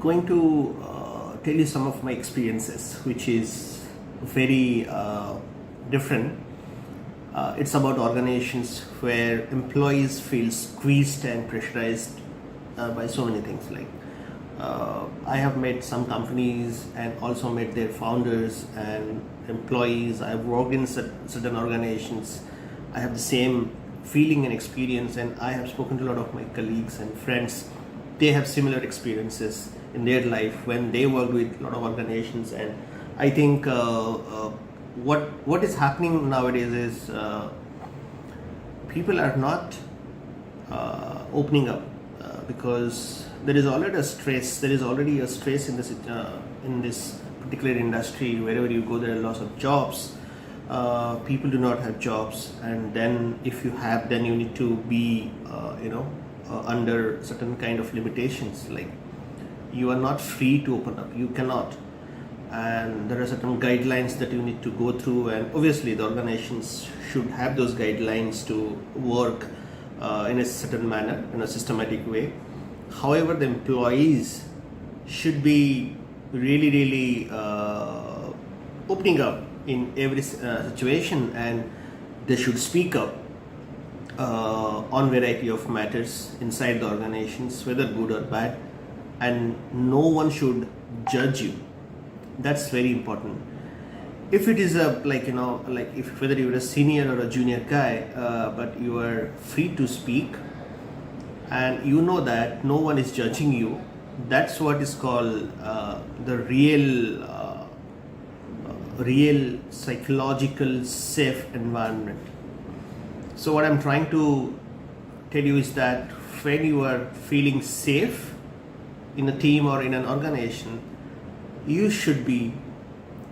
going to tell you some of my experiences, which is very different. It's about organizations where employees feel squeezed and pressurized by so many things. I have met some companies and also met their founders and employees. I've worked in certain organizations. I have the same feeling and experience, and I have spoken to a lot of my colleagues and friends. They have similar experiences in their life when they work with a lot of organizations. And I think what is happening nowadays is people are not opening up because there is already a stress. There is already a stress in this particular industry. Wherever you go, there are lots of jobs. People do not have jobs, and then if you have, then you need to be under certain kind of limitations. Like, you are not free to open up. You cannot, and there are certain guidelines that you need to go through, and obviously the organizations should have those guidelines to work in a certain manner, in a systematic way. However, the employees should be really opening up in every situation, and they should speak up on variety of matters inside the organizations, whether good or bad, and no one should judge you. That's very important. If it is if whether you're a senior or a junior guy, but you are free to speak and you know that no one is judging you, that's what is called the real psychological safe environment. So what I'm trying to tell you is that when you are feeling safe in a team or in an organization, you should be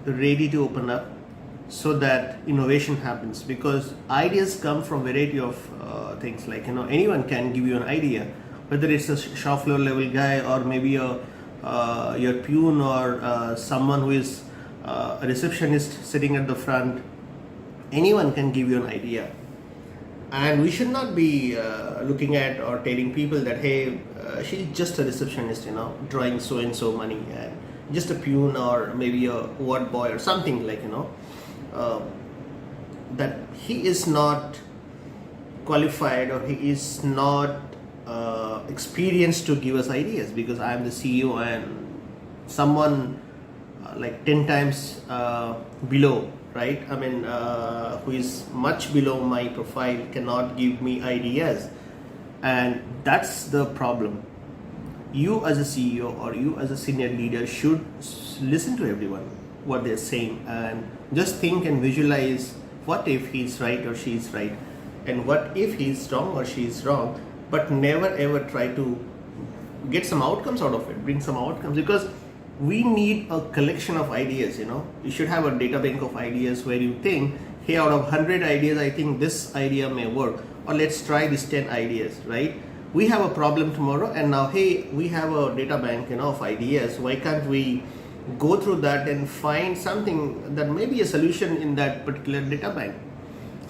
ready to open up so that innovation happens, because ideas come from variety of things. Anyone can give you an idea, whether it's a shop floor level guy or maybe your peon or someone who is a receptionist sitting at the front. Anyone can give you an idea, and we should not be looking at or telling people that, hey, she's just a receptionist, drawing so and so money, and just a peon or maybe a ward boy or something, that he is not qualified or he is not experienced to give us ideas, because I am the CEO and someone 10 times below, right? Who is much below my profile cannot give me ideas, and that's the problem. You as a CEO or you as a senior leader should listen to everyone, what they're saying, and just think and visualize, what if he's right or she's right, and what if he's wrong or she's wrong, but never ever try to get some outcomes out of it, bring some outcomes, because we need a collection of ideas. You should have a data bank of ideas where you think, hey, out of 100 ideas, I think this idea may work, or let's try these 10 ideas, right? We have a problem tomorrow, and now, hey, we have a data bank of ideas. Why can't we go through that and find something that may be a solution in that particular data bank?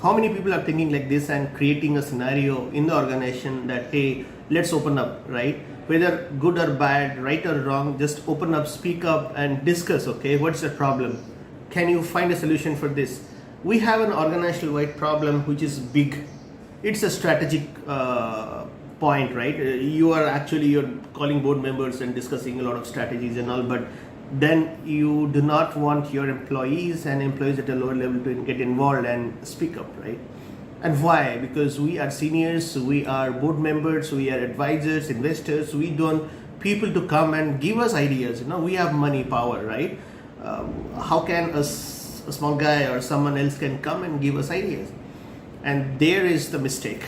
How many people are thinking like this and creating a scenario in the organization that, hey, let's open up, right? Whether good or bad, right or wrong, just open up, speak up, and discuss. Okay, what's the problem? Can you find a solution for this? We have an organizational wide problem which is big. It's a strategic point, right? You're calling board members and discussing a lot of strategies and all, but then you do not want your employees and employees at a lower level to get involved and speak up, right? And why? Because we are seniors, we are board members, we are advisors, investors. We don't people to come and give us ideas. We have money, power, right? How can a small guy or someone else can come and give us ideas? And there is the mistake.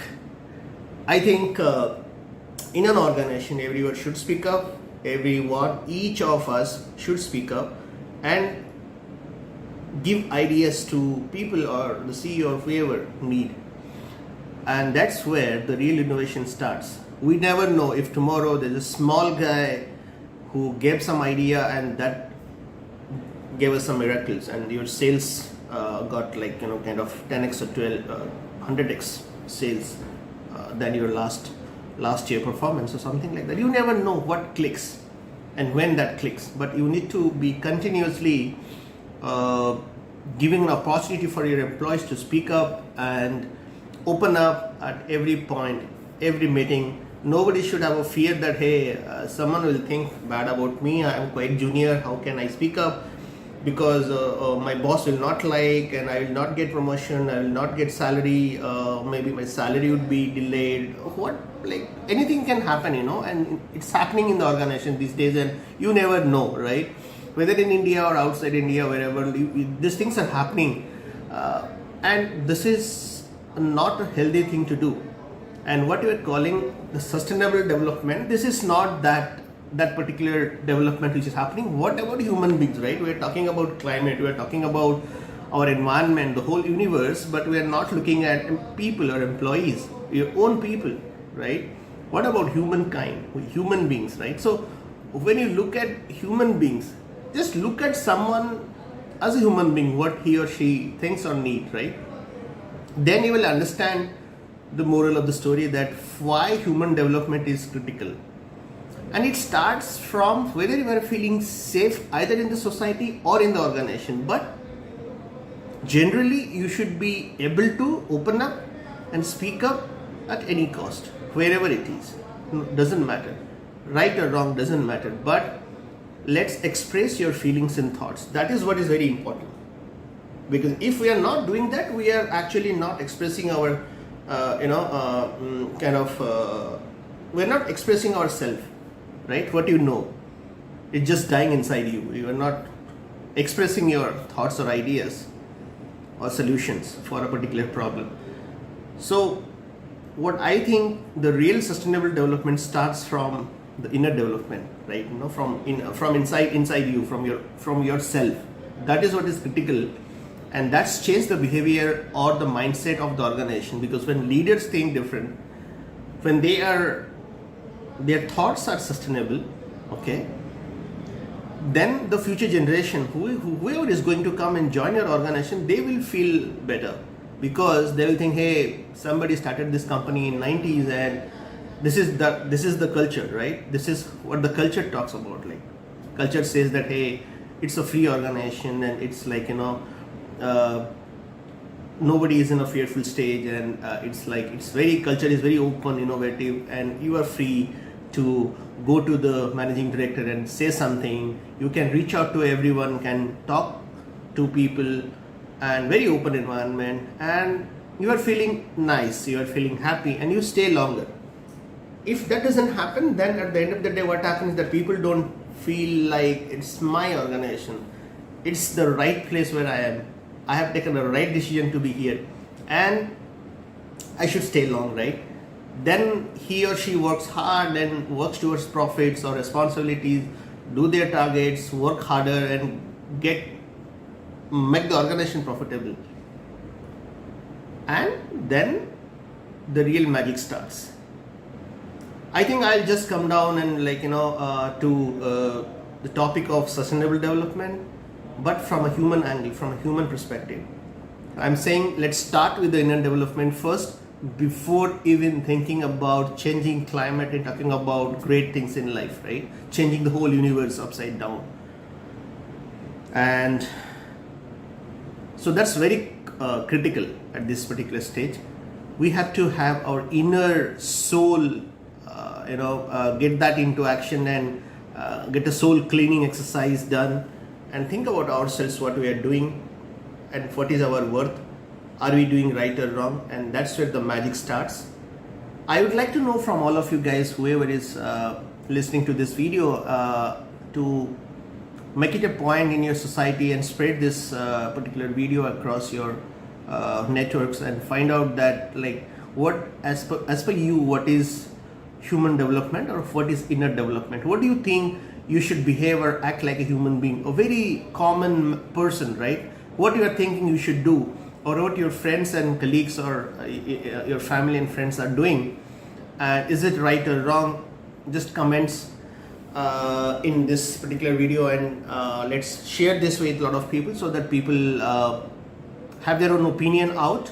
I think in an organization, everyone should speak up. Each of us should speak up and give ideas to people or the CEO or whoever need. And that's where the real innovation starts. We never know if tomorrow there's a small guy who gave some idea and that gave us some miracles, and your sales got 10x or 12 100x sales than your last year performance or something like that. You never know what clicks. and when that clicks. But you need to be continuously giving an opportunity for your employees to speak up and open up at every point, every meeting. Nobody should have a fear that, hey, someone will think bad about me, I am quite junior, how can I speak up, because my boss will not like, and I will not get promotion, I will not get salary, maybe my salary would be delayed. What, like, anything can happen, and it's happening in the organization these days, and you never know, right? Whether in India or outside India, wherever, these things are happening, and this is not a healthy thing to do. And what you are calling the sustainable development, this is not that particular development which is happening. What about human beings, right? We are talking about climate, we are talking about our environment, the whole universe, but we are not looking at people or employees, your own people, right? What about humankind, human beings, right? So when you look at human beings, just look at someone as a human being, what he or she thinks or needs, right? Then you will understand the moral of the story, that why human development is critical. And it starts from whether you are feeling safe either in the society or in the organization. But generally you should be able to open up and speak up at any cost, wherever it is. Doesn't matter, right or wrong, doesn't matter, but let's express your feelings and thoughts. That is what is very important, because if we are not doing that, we are actually not expressing our we're not expressing ourselves, right? What it's just dying inside you. You are not expressing your thoughts or ideas or solutions for a particular problem. So what I think, the real sustainable development starts from the inner development, right? From inside you, from yourself. That is what is critical. And that's changed the behavior or the mindset of the organization, because when leaders think different, when their thoughts are sustainable, okay, then the future generation, whoever is going to come and join your organization, they will feel better, because they will think, hey, somebody started this company in 90s and this is the culture, right? This is what the culture talks about. Like, culture says that, hey, it's a free organization, and it's like, nobody is in a fearful stage, and culture is very open, innovative, and you are free to go to the managing director and say something. You can reach out to everyone, can talk to people, and very open environment, and you are feeling nice, you are feeling happy, and you stay longer. If that doesn't happen, then at the end of the day, what happens is that people don't feel like it's my organization, it's the right place where I am, I have taken the right decision to be here, and I should stay long, right? Then he or she works hard and works towards profits or responsibilities, do their targets, work harder, and make the organization profitable. And then the real magic starts. I think I'll just come down and to the topic of sustainable development, but from a human angle, from a human perspective. I'm saying let's start with the inner development first, before even thinking about changing climate and talking about great things in life, right? Changing the whole universe upside down. And so that's very critical at this particular stage. We have to have our inner soul, get that into action, and get a soul cleaning exercise done, and think about ourselves, what we are doing and what is our worth. Are we doing right or wrong? And that's where the magic starts. I would like to know from all of you guys, whoever is listening to this video, to make it a point in your society and spread this particular video across your networks, and find out that, like, what as per you, what is human development, or what is inner development? What do you think you should behave or act like a human being, a very common person, right? What you are thinking you should do, or what your friends and colleagues or your family and friends are doing, is it right or wrong? Just comments in this particular video, and let's share this with a lot of people, so that people have their own opinion out,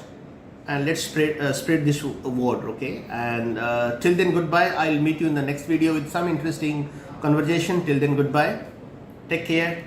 and let's spread this word, okay? And till then, goodbye. I'll meet you in the next video with some interesting conversation. Till then, goodbye. Take care.